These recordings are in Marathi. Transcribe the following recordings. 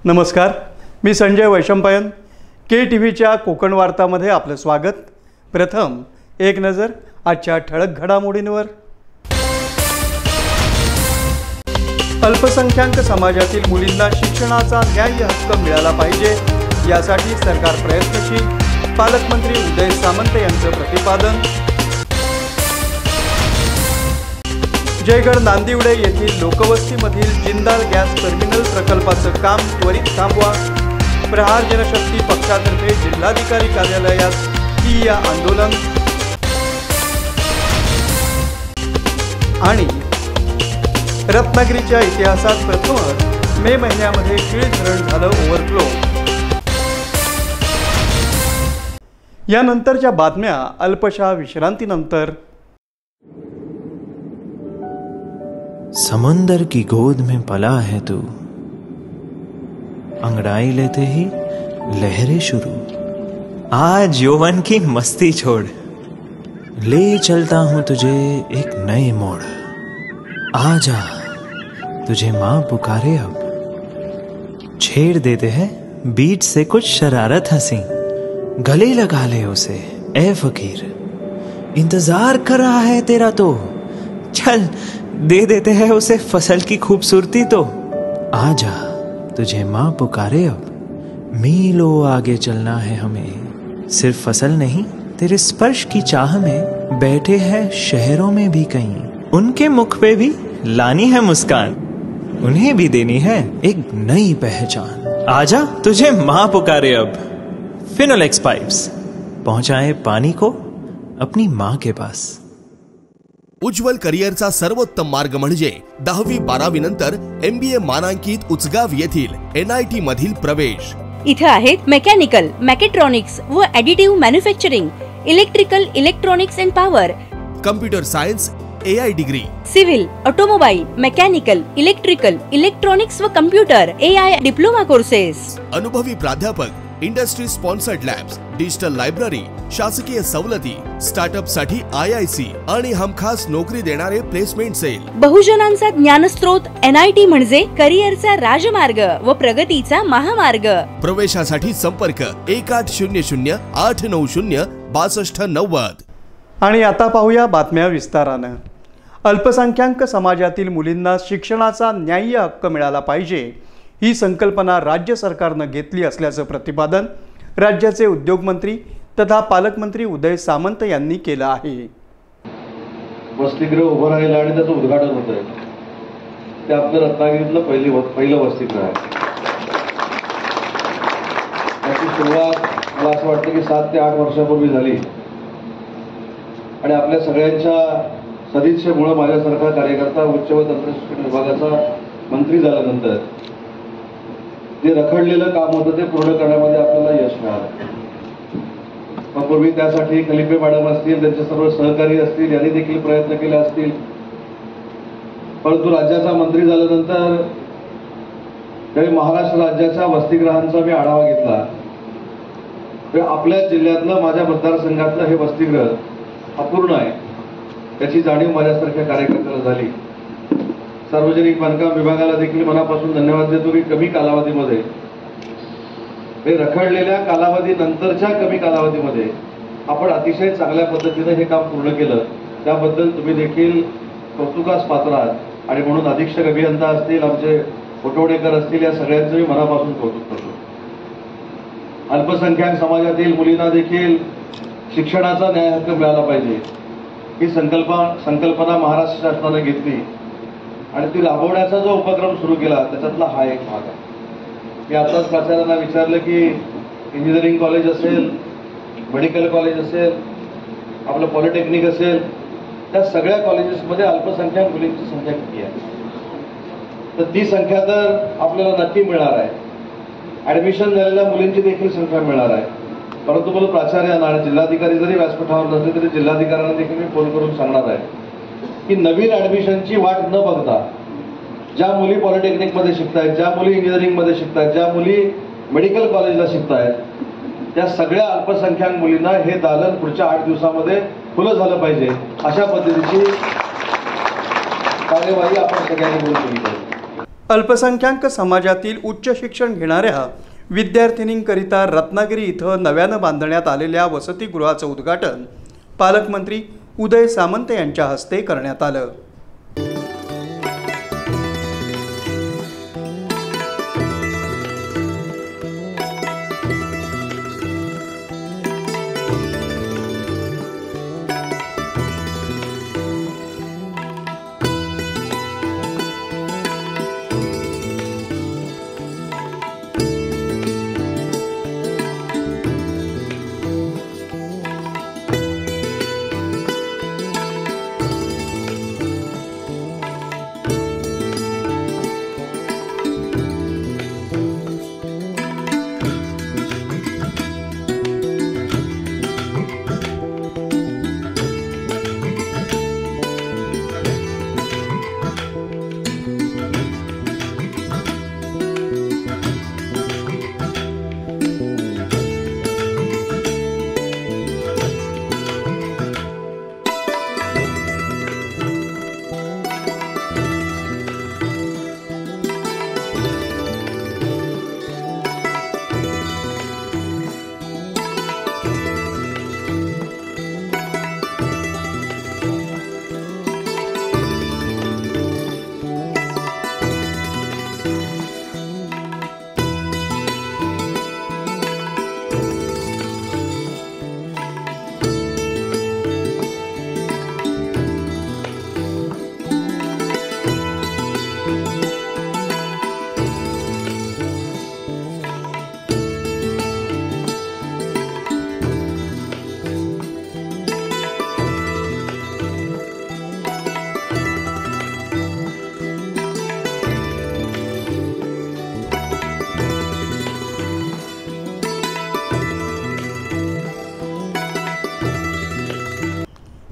नमस्कार, मी संजय वैशंपायन. KTVच्या कोकण वार्तामध्ये आपलं स्वागत. प्रथम एक नजर आजच्या ठळक घडामोडींवर. अल्पसंख्याक समाजातील मुलींना शिक्षणाचा न्याय्य हक्क मिळाला पाहिजे, यासाठी सरकार प्रयत्नशील. पालकमंत्री उदय सामंत यांचं प्रतिपादन. जयगड नांदिवडे येथील लोकवस्तीमधील जिंदाल गॅस टर्मिनल प्रकल्पाचं काम त्वरित थांबवा. प्रहार जनशक्ती पक्षातर्फे जिल्हाधिकारी कार्यालयात ठिय्या आंदोलन. आणि रत्नागिरीच्या इतिहासात प्रथमच मे महिन्यामध्ये शीळ धरण झालं ओव्हरफ्लो. यानंतरच्या बातम्या अल्पशा विश्रांतीनंतर. समंदर की गोद में पला है तू, अंगड़ाई लेते ही लहरें शुरू. आज यौवन की मस्ती छोड़, ले चलता हूं तुझे एक नए मोड़. आजा तुझे मां पुकारे अब, छेड़ देते हैं बीच से कुछ शरारत हंसी. गले लगा ले उसे ए फकीर, इंतजार कर रहा है तेरा तो. चल दे देते हैं उसे फसल की खूबसूरती तो. आजा तुझे मां पुकारे अब, मीलों आगे चलना है हमें. सिर्फ फसल नहीं, तेरे स्पर्श की चाह में बैठे हैं शहरों में भी कहीं. उनके मुख पे भी लानी है मुस्कान, उन्हें भी देनी है एक नई पहचान. आजा तुझे मां पुकारे अब. फिनोलेक्स पाइप्स पहुंचाए पानी को अपनी मां के पास. उज्ज्वल करिअरचा सर्वोत्तम मार्ग म्हणजे 10वी-12वी नंतर MBA मानांकित उचगाव येथील NIT मधील प्रवेश. इथे आहेत मेकॅनिकल, मॅकेट्रॉनिक्स व additive manufacturing, electrical, electronics and power, computer science, AI degree, civil, automobile, mechanical, electrical, electronics व कम्प्युटर AI डिप्लोमा कोर्सेस. अनुभवी प्राध्यापक, industry sponsored labs, digital library, शासकीय सवलती, स्टार्टअप साठी IIC आणि हमखास नोकरी देणारे प्लेसमेंट सेल. बहुजनांचा ज्ञानस्रोत NIT म्हणजे करिअरचा राजमार्ग व प्रगतीचा महामार्ग. प्रवेशासाठी संपर्क 1800-890-6290. आणि आता पाहूया बातम्या विस्तारानं. अल्पसंख्याक समाजातील मुलींना शिक्षणाचा न्याय्य हक्क मिळाला पाहिजे, ही संकल्पना राज्य सरकारनं घेतली असल्याचं प्रतिपादन राज्याचे उद्योगमंत्री तथा पालकमंत्री उदय सामंत यांनी केलं आहे. वसतिगृह उभं राहिलं आणि त्याचं उद्घाटन होत आहे. ते आपलं रत्नागिरीतलं पहिलं वसतिगृह आहे. त्याची सुरुवात मला असं वाटतं की 7 ते 8 वर्षापूर्वी झाली आणि आपल्या सगळ्यांच्या सदिच्छेमुळे माझ्यासारखा कार्यकर्ता उच्च व तंत्रशिक्षण विभागाचा मंत्री झाल्यानंतर जे रखडलेलं काम होतं ते पूर्ण करण्यामध्ये आपल्याला यश मिळालं. पण पूर्वी त्यासाठी खलिफे मॅडम असतील, त्यांचे सर्व सहकारी असतील, यांनी देखील प्रयत्न केले असतील. परंतु राज्याचा मंत्री झाल्यानंतर त्यावेळी महाराष्ट्र राज्याच्या वसतिगृहांचा मी आढावा घेतला. आपल्या जिल्ह्यातलं, माझ्या मतदारसंघातलं हे वसतिगृह अपूर्ण आहे, त्याची जाणीव माझ्यासारख्या कार्यकर्त्याला झाली. सार्वजनिक बांधकाम विभागाला देखील मनापासून धन्यवाद देतो की कमी कालावधीमध्ये, हे रखडलेल्या कालावधीनंतरच्या कमी कालावधीमध्ये आपण अतिशय चांगल्या पद्धतीने हे काम पूर्ण केलं. त्याबद्दल तुम्ही देखील कौतुकास पात्र आहात. आणि म्हणून अधीक्षक अभियंता असतील, आमचे फोटोडेकर असतील, या सगळ्यांचं मी मनापासून कौतुक करतो. अल्पसंख्याक समाजातील मुलींना देखील शिक्षणाचा न्याय हक्क मिळाला पाहिजे, ही संकल्पना महाराष्ट्र शासनाने घेतली आणि ती राबवण्याचा जो उपक्रम सुरू केला त्याच्यातला हा एक भाग आहे. मी आताच प्राचार्यांना विचारलं की इंजिनिअरिंग कॉलेज असेल, मेडिकल कॉलेज असेल, आपलं पॉलिटेक्निक असेल, त्या सगळ्या कॉलेजेसमध्ये अल्पसंख्याक मुलींची संख्या किती आहे. तर ती संख्या तर आपल्याला नक्की मिळणार आहे. ऍडमिशन झालेल्या मुलींची देखील संख्या मिळणार आहे. परंतु मला प्राचार्यांना आणि जिल्हाधिकारी जरी व्यासपीठावर नसले तरी जिल्हाधिकाऱ्यांना देखील मी फोन करून सांगणार आहे की नवीन ऍडमिशनची वाट न बघता ज्या मुली पॉलिटेक्निकमध्ये शिकतायत, ज्या मुली इंजिनिअरिंगमध्ये शिकतायत, ज्या मुली मेडिकल कॉलेजला शिकतायत, त्या सगळ्या अल्पसंख्याक मुलींना हे दालन पुढच्या 8 दिवसामध्ये खुलं झालं पाहिजे, अशा पद्धतीची कार्यवाही आपण सगळ्यांनी मिळून केली पाहिजे. अल्पसंख्याक समाजातील उच्च शिक्षण घेणाऱ्या विद्यार्थिनींकरिता रत्नागिरी इथं नव्यानं बांधण्यात आलेल्या वसतिगृहाचं उद्घाटन पालकमंत्री उदय सामंत यांच्या हस्ते करण्यात आलं।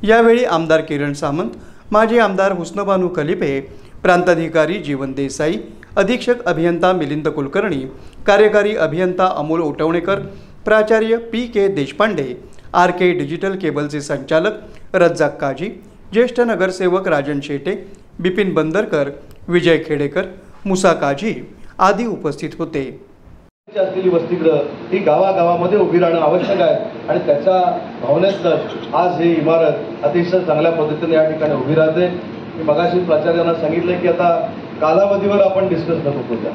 यावेळी आमदार किरण सामंत, माजी आमदार हुस्नबानू खलिफे, प्रांताधिकारी जीवन देसाई, अधीक्षक अभियंता मिलिंद कुलकर्णी, कार्यकारी अभियंता अमोल ओटवणेकर, प्राचार्य PK देशपांडे, RK डिजिटल केबलचे संचालक रज्जाक काजी, ज्येष्ठ नगरसेवक राजन शेटे, बिपिन बंदरकर, विजय खेडेकर, मुसा काजी आदी उपस्थित होते। असलेली वसतिगृह ही गावागावामध्ये उभी राहणं आवश्यक आहे आणि त्याच्या भावनेतून आज ही इमारत अतिशय चांगल्या पद्धतीने या ठिकाणी उभी राहते। मी मगाशी प्राचार्यांना सांगितलं की आता कालावधीवर आपण डिस्कस नको करूया,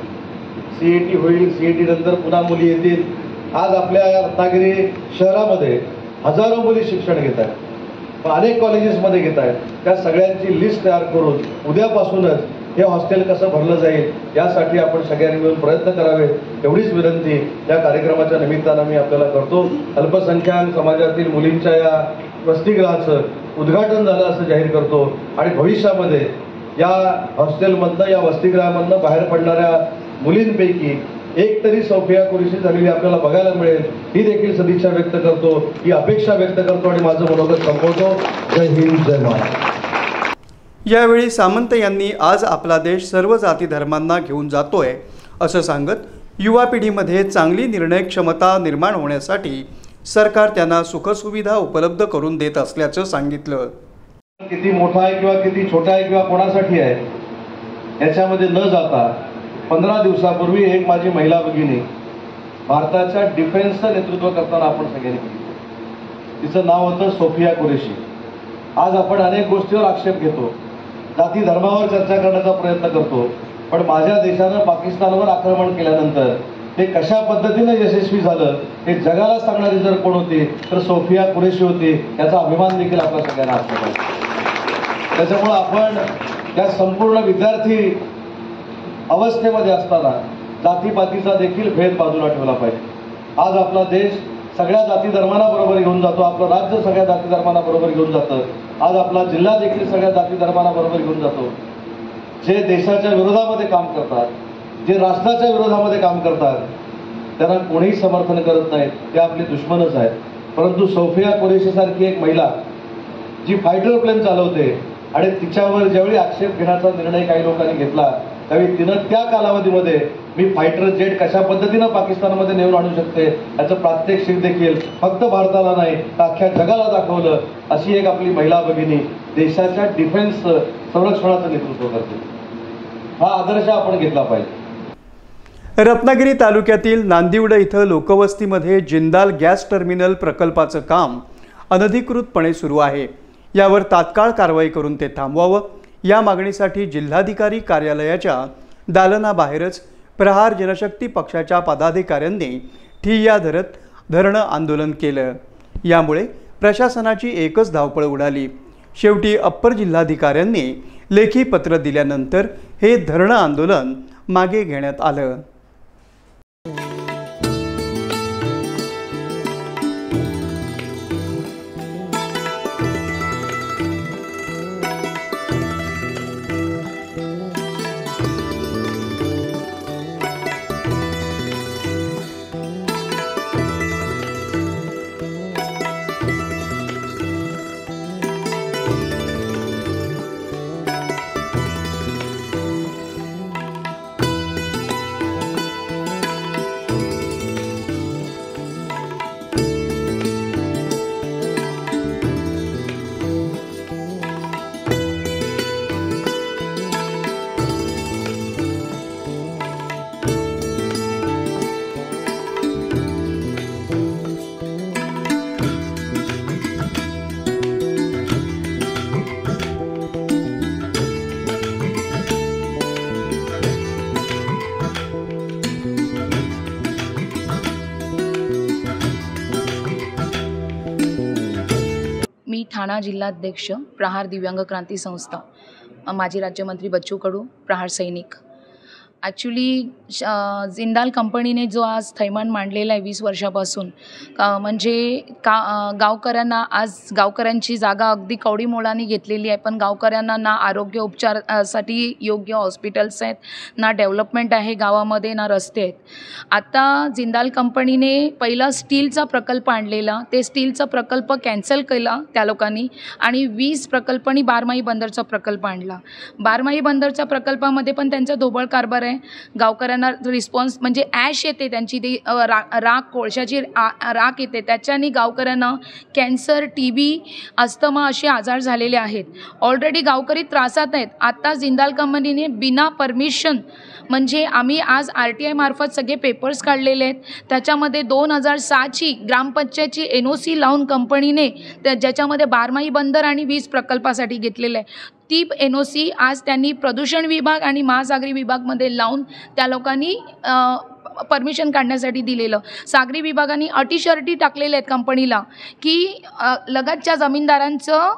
CET होईल, CET नंतर पुन्हा मुली येतील। आज आपल्या या रत्नागिरी शहरामध्ये हजारो मुली शिक्षण घेत आहेत, अनेक कॉलेजेसमध्ये घेत आहेत। त्या सगळ्यांची लिस्ट तयार करून उद्यापासूनच हे हॉस्टेल कसं भरलं जाईल यासाठी आपण सगळ्यांनी मिळून प्रयत्न करावे, एवढीच विनंती या कार्यक्रमाच्या निमित्तानं मी आपल्याला करतो। अल्पसंख्याक समाजातील मुलींच्या या वसतिगृहाचं उद्घाटन झालं असं जाहीर करतो आणि भविष्यामध्ये या हॉस्टेलमधनं, या वसतिगृहामधनं बाहेर पडणाऱ्या मुलींपैकी एक तरी सोफिया कुरेशी झालेली आपल्याला बघायला मिळेल, ही देखील सदिच्छा व्यक्त करतो, ही अपेक्षा व्यक्त करतो आणि माझं मनोगत संपवतो। जय हिंद, जय महाराष्ट्र। यावेळी सामंत यांनी आज आपला देश सर्व जाती धर्मांना घेऊन जातोय असं सांगत युवा पिढीमध्ये चांगली निर्णय क्षमता निर्माण होण्यासाठी सरकार त्यांना सुखसुविधा उपलब्ध करून देत असल्याचं सांगितलं। किती मोठा आहे किंवा किती छोटा आहे किंवा कोणासाठी आहे याच्यामध्ये न जाता 15 दिवसापूर्वी एक माझी महिला भगिनी भारताच्या डिफेन्सचं नेतृत्व करताना आपण सगळ्यांनी बघितलं, तिचं नाव होतं सोफिया कुरेशी। आज आपण अनेक गोष्टीवर आक्षेप घेतो, जाती धर्मावर चर्चा करण्याचा प्रयत्न करतो, पण माझ्या देशानं पाकिस्तानवर आक्रमण केल्यानंतर ते कशा पद्धतीने यशस्वी झालं हे जगाला सांगणारी जर कोण होती तर सोफिया कुरेशी होती, याचा अभिमान देखील आपल्या सगळ्यांना असला पाहिजे। त्याच्यामुळे आपण या संपूर्ण विद्यार्थी अवस्थेमध्ये असताना जातीपातीचा देखील भेद बाजूला ठेवला पाहिजे। आज आपला देश सगळ्या जाती धर्मांना बरोबर घेऊन जातो, आपलं राज्य सगळ्या जाती धर्मांना बरोबर घेऊन जातं, आज आपला जिल्हा देखील सगळ्या जाती धर्मांना बरोबर घेऊन जातो। जे देशाच्या विरोधामध्ये काम करतात, जे राष्ट्राच्या विरोधामध्ये काम करतात, त्यांना कोणीही समर्थन करत नाहीत, ते आपले दुश्मनच आहेत। परंतु सोफिया कुरेशी सारखी एक महिला जी फायटर प्लेन चालवते आणि तिच्यावर ज्यावेळी आक्षेप घेण्याचा निर्णय काही लोकांनी घेतला त्यावेळी तिनं त्या कालावधीमध्ये मी फायटर जेट कशा पद्धतीनं पाकिस्तानमध्ये नेऊन आणू शकते याचं प्रात्यक्षिक देखील फक्त भारताला नाही तर अख्ख्या जगाला दाखवलं। अशी एक आपली महिला भगिनी देशाच्या डिफेन्स संरक्षणाचं नेतृत्व करते। हा आदर्श आपण घेतला पाहिजे. रत्नागिरी तालुक्यातील नांदिवडे इथं लोकवस्तीमध्ये जिंदाल गॅस टर्मिनल प्रकल्पाचं काम अनधिकृतपणे सुरू आहे. यावर तात्काळ कारवाई करून ते थांबवावं या मागणीसाठी जिल्हाधिकारी कार्यालयाच्या दालनाबाहेरच प्रहार जनशक्ती पक्षाच्या पदाधिकाऱ्यांनी ठिय्या धरत धरणं आंदोलन केलं. यामुळे प्रशासनाची एकच धावपळ उडाली. शेवटी अप्पर जिल्हाधिकाऱ्यांनी लेखी पत्र दिल्यानंतर हे धरणं आंदोलन मागे घेण्यात आलं. मी ठाणा जिल्हाध्यक्ष प्रहार दिव्यांग क्रांती संस्था, माजी राज्यमंत्री बच्चू कडू, प्रहार सैनिक. ॲक्च्युली जिंदाल कंपनीने जो आज थैमान मांडलेला आहे 20 वर्षापासून, म्हणजे गावकऱ्यांना आज गावकऱ्यांची जागा अगदी कवडीमोलाने घेतलेली आहे. पण गावकऱ्यांना ना आरोग्य उपचारासाठी योग्य हॉस्पिटल्स आहेत, ना डेव्हलपमेंट आहे गावामध्ये, ना रस्ते आहेत. आता जिंदाल कंपनीने पहिला स्टीलचा प्रकल्प आणलेला, ते स्टीलचा प्रकल्प कॅन्सल केला त्या लोकांनी आणि 20 प्रकल्पांनी बारमाही बंदरचा प्रकल्प आणला. बारमाही बंदरच्या प्रकल्पामध्ये पण त्यांचा ढोबळ कारभार आहे. गावकऱ्यांना रिस्पॉन्स म्हणजे ॲश येते, त्यांची ती राख, कोळशाची राख येते, त्याच्याने गावकऱ्यांना कॅन्सर, TB, अस्थमा असे आजार झालेले आहेत. ऑलरेडी गावकरी त्रासात आहेत. आता जिंदाल कंपनीने बिना परमिशन, म्हणजे आम्ही आज RTI मार्फत सगळे पेपर्स काढलेले आहेत, त्याच्यामध्ये 2006ची ग्रामपंचायतची NOC लावून कंपनीने ज्याच्यामध्ये बारमाही बंदर आणि 20 प्रकल्पासाठी घेतलेलं आहे, ती NOC आज त्यांनी प्रदूषण विभाग आणि महासागरी विभागमध्ये लावून त्या लोकांनी परमिशन काढण्यासाठी दिलेलं. सागरी विभागाने अटी शर्ती टाकलेल्या आहेत कंपनीला की लगतच्या जमीनदारांचं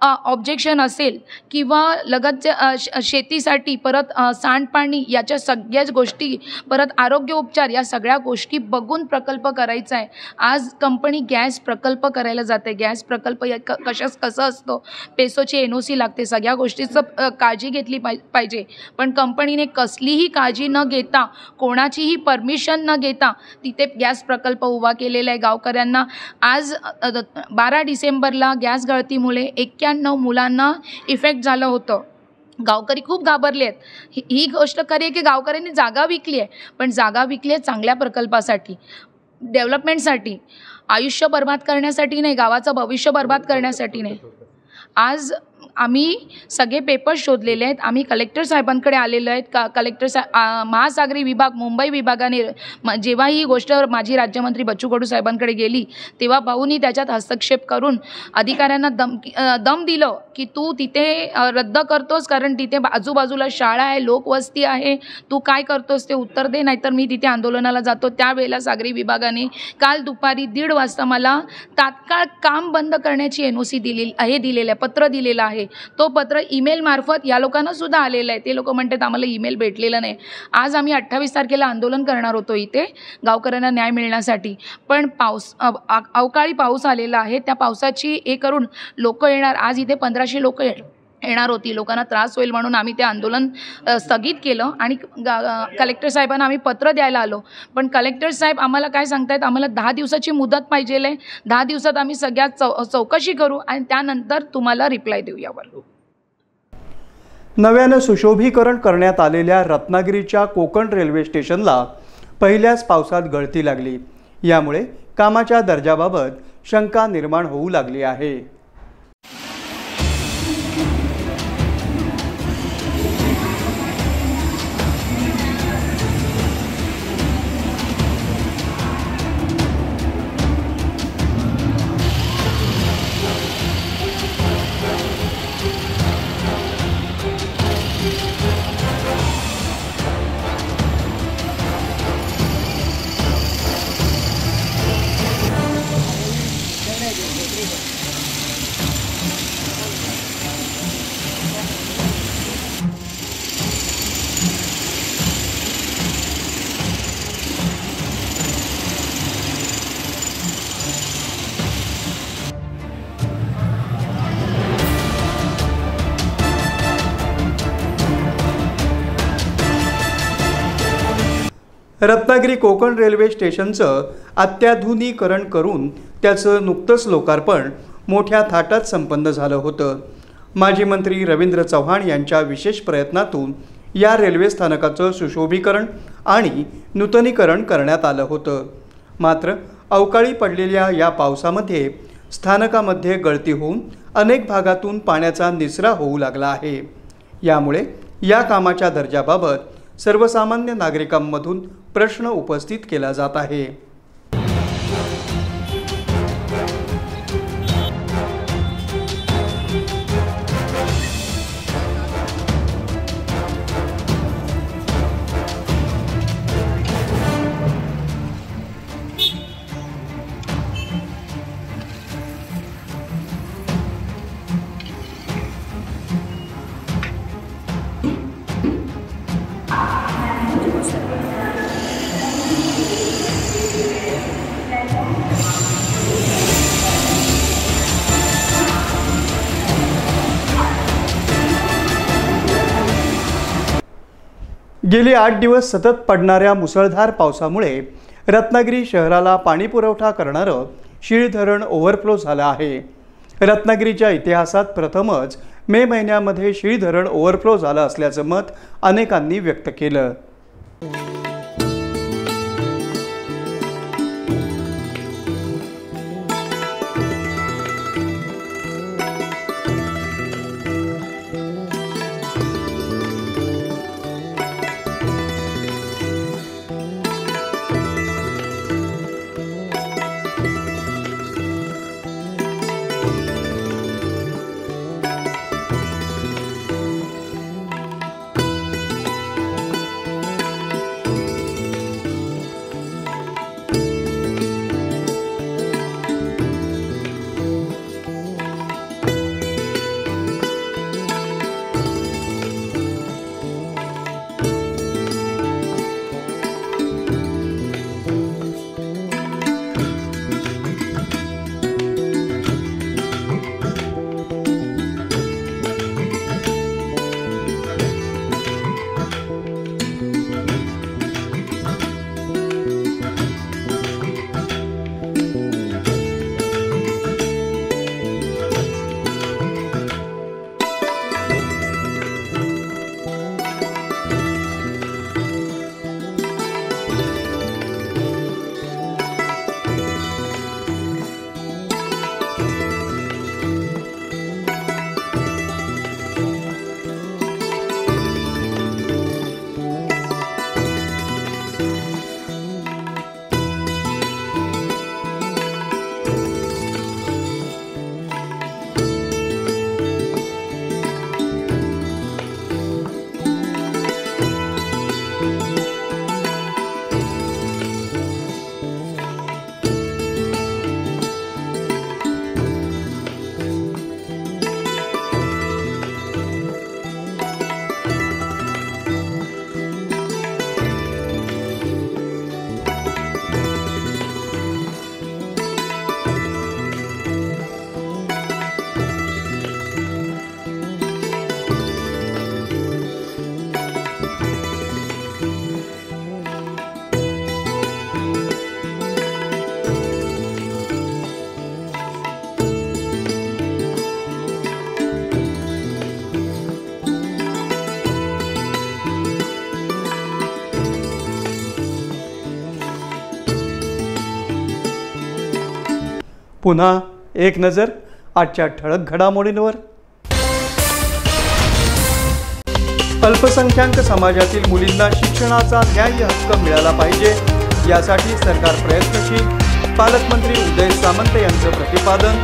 ऑब्जेक्शन असेल किंवा लगतच्या शेतीसाठी परत सांडपाणी याच्या सगळ्याच गोष्टी, परत आरोग्य उपचार, या सगळ्या गोष्टी बघून प्रकल्प करायचा आहे. आज कंपनी गॅस प्रकल्प करायला जाते. गॅस प्रकल्प कसं असतं, पेसोची NOC लागते, सगळ्या गोष्टीचं काळजी घेतली पाहिजे. पण कंपनीने कसलीही काळजी न घेता, कोणाचीही परमिशन न घेता तिथे गॅस प्रकल्प उभा केलेला आहे. गावकऱ्यांना आज 12 डिसेंबरला गॅस गळतीमुळे 91 मुलांना इफेक्ट झालं होतं. गावकरी खूप घाबरले आहेत. ही गोष्ट खरी आहे की गावकऱ्यांनी जागा विकली आहे, पण जागा विकली आहे चांगल्या प्रकल्पासाठी, डेव्हलपमेंटसाठी, आयुष्य बर्बाद करण्यासाठी नाही, गावाचं भविष्य बर्बाद करण्यासाठी नाही. आज आम्ही सगळे पेपर्स शोधलेले आहेत. आम्ही कलेक्टर साहेबांकडे आलेलो आहेत. कलेक्टर महासागरी विभाग, मुंबई विभागाने जेव्हा ही गोष्ट माजी राज्यमंत्री बच्चू कडू साहेबांकडे गेली तेव्हा भाऊंनी त्याच्यात हस्तक्षेप करून अधिकाऱ्यांना दम दिलं की तू तिथे रद्द करतोस, कारण तिथे आजूबाजूला शाळा आहे, लोकवस्ती आहे, तू काय करतोस ते उत्तर दे, नाहीतर मी तिथे आंदोलनाला जातो. त्यावेळेला सागरी विभागाने काल दुपारी 1:30 वाजता मला तात्काळ काम बंद करण्याची NOC दिलेली आहे, दिलेलं आहे, पत्र दिलेलं आहे. तो पत्र ईमेल मार्फत या लोकांना सुद्धा आलेलं आहे. ते लोक म्हणतात आम्हाला ईमेल भेटलेलं नाही. आज आम्ही 28 तारखेला आंदोलन करणार होतो इथे गावकऱ्यांना न्याय मिळण्यासाठी, पण अवकाळी पाऊस आलेला आहे. त्या पावसाची हे करून लोक येणार, आज इथे 1500 लोक येणार होती. लोकांना त्रास होईल म्हणून आम्ही ते आंदोलन स्थगित केलं आणि कलेक्टर साहेबांना आम्ही पत्र द्यायला आलो. पण कलेक्टर साहेब आम्हाला काय सांगतायत, आम्हाला 10 दिवसाची मुदत पाहिजे आहे, 10 दिवसात आम्ही सगळ्यात चौकशी करू आणि त्यानंतर तुम्हाला रिप्लाय देऊ यावर. नव्यानं सुशोभीकरण करण्यात आलेल्या रत्नागिरीच्या कोकण रेल्वे स्टेशनला पहिल्याच पावसात गळती लागली. यामुळे कामाच्या दर्जाबाबत शंका निर्माण होऊ लागली आहे. रत्नागिरी कोकण रेल्वे स्टेशनचं अत्याधुनिकीकरण करून त्याचं नुकतंच लोकार्पण मोठ्या थाटात संपन्न झालं होतं. माजी मंत्री रवींद्र चव्हाण यांच्या विशेष प्रयत्नातून या रेल्वे स्थानकाचं सुशोभीकरण आणि नूतनीकरण करण्यात आलं होतं. मात्र अवकाळी पडलेल्या या पावसामध्ये स्थानकामध्ये गळती होऊन अनेक भागातून पाण्याचा निचरा होऊ लागला आहे. यामुळे या कामाच्या दर्जाबाबत सर्वसामान्य नागरिकांमधून प्रश्न उपस्थित केला जात आहे. गेली 8 दिवस सतत पडणाऱ्या मुसळधार पावसामुळे रत्नागिरी शहराला पाणीपुरवठा करणारं शीळ धरण ओव्हरफ्लो झालं आहे. रत्नागिरीच्या इतिहासात प्रथमच मे महिन्यामध्ये शीळ धरण ओव्हरफ्लो झालं असल्याचं मत अनेकांनी व्यक्त केलं. पुन्हा एक नजर आजच्या ठळक घडामोडींवर. अल्पसंख्याक समाजातील मुलींना शिक्षणाचा न्याय्य हक्क मिळाला पाहिजे यासाठी सरकार प्रयत्नशील. पालकमंत्री उदय सामंत यांचं प्रतिपादन.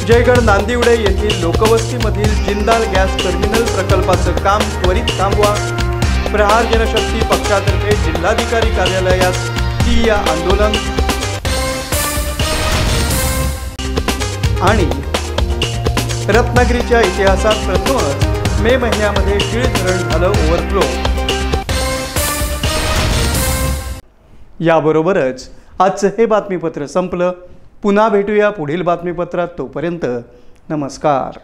जयगड नांदिवडे येथील लोकवस्तीमधील जिंदाल गॅस टर्मिनल प्रकल्पाचं काम त्वरित थांबवा. प्रहार जनशक्ती पक्षातर्फे जिल्हाधिकारी कार्यालयात ठिय्या आंदोलन. आणि रत्नागिरीच्या इतिहासात प्रथमच मे महिन्यामध्ये शीळ धरण झालं ओव्हरफ्लो. याबरोबरच आजचं हे बातमीपत्र संपलं. पुन्हा भेटूया पुढील बातमीपत्रात. तोपर्यंत नमस्कार.